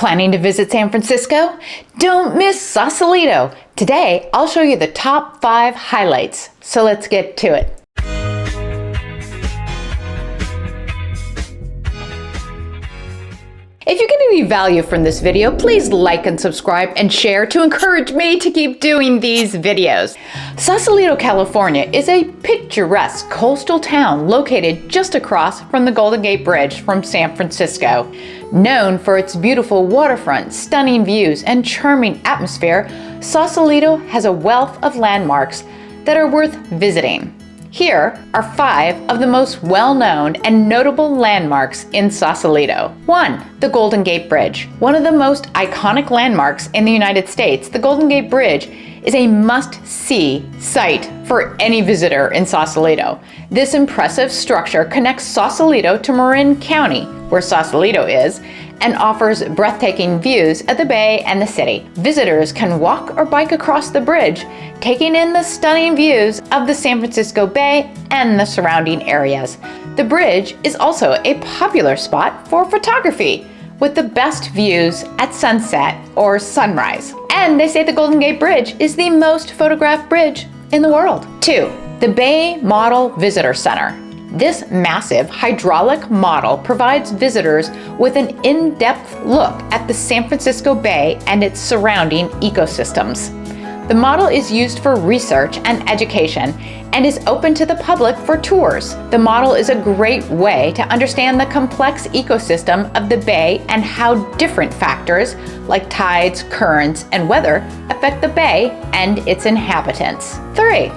Planning to visit San Francisco? Don't miss Sausalito! Today, I'll show you the top 5 highlights, so let's get to it. If you're getting any value from this video, please like and subscribe and share to encourage me to keep doing these videos. Sausalito, California is a picturesque coastal town located just across from the Golden Gate Bridge from San Francisco. Known for its beautiful waterfront, stunning views, and charming atmosphere, Sausalito has a wealth of landmarks that are worth visiting. Here are 5 of the most well-known and notable landmarks in Sausalito. 1. The Golden Gate Bridge. One of the most iconic landmarks in the United States, the Golden Gate Bridge is a must-see sight for any visitor in Sausalito. This impressive structure connects Sausalito to Marin County, where Sausalito is, and offers breathtaking views of the bay and the city. Visitors can walk or bike across the bridge, taking in the stunning views of the San Francisco Bay and the surrounding areas. The bridge is also a popular spot for photography, with the best views at sunset or sunrise. And they say the Golden Gate Bridge is the most photographed bridge in the world. 2. The Bay Model Visitor Center. This massive hydraulic model provides visitors with an in-depth look at the San Francisco Bay and its surrounding ecosystems. The model is used for research and education and is open to the public for tours. The model is a great way to understand the complex ecosystem of the bay and how different factors like tides, currents, and weather affect the bay and its inhabitants. 3.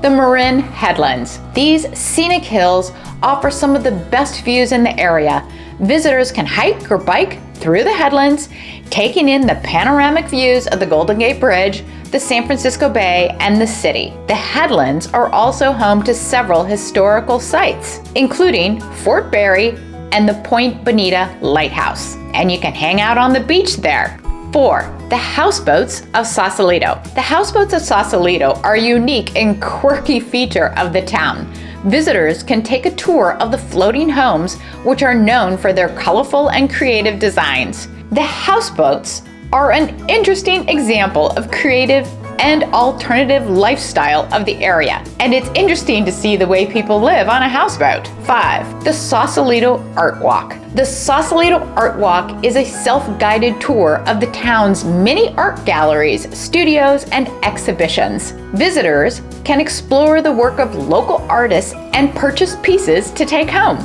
The Marin Headlands. These scenic hills offer some of the best views in the area. Visitors can hike or bike through the headlands, taking in the panoramic views of the Golden Gate Bridge, the San Francisco Bay, and the city. The headlands are also home to several historical sites, including Fort Barry and the Point Bonita Lighthouse. And you can hang out on the beach there. 4. The Houseboats of Sausalito. The Houseboats of Sausalito are a unique and quirky feature of the town. Visitors can take a tour of the floating homes, which are known for their colorful and creative designs. The houseboats are an interesting example of creative and alternative lifestyle of the area, and it's interesting to see the way people live on a houseboat. 5. The Sausalito Art Walk. The Sausalito Art Walk is a self-guided tour of the town's many art galleries, studios, and exhibitions. Visitors can explore the work of local artists and purchase pieces to take home.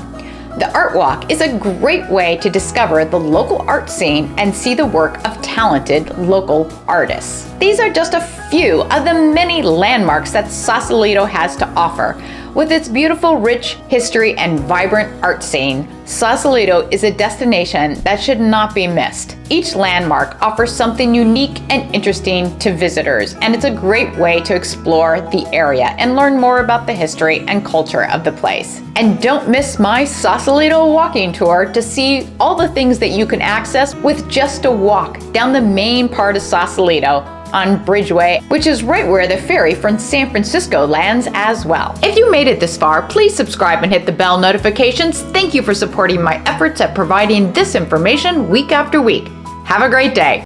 The Art Walk is a great way to discover the local art scene and see the work of talented local artists. These are just a few of the many landmarks that Sausalito has to offer. With its beautiful, rich history and vibrant art scene, Sausalito is a destination that should not be missed. Each landmark offers something unique and interesting to visitors, and it's a great way to explore the area and learn more about the history and culture of the place. And don't miss my Sausalito walking tour to see all the things that you can access with just a walk down the main part of Sausalito on Bridgeway, which is right where the ferry from San Francisco lands as well. If you made it this far, please subscribe and hit the bell notifications. Thank you for supporting my efforts at providing this information week after week. Have a great day.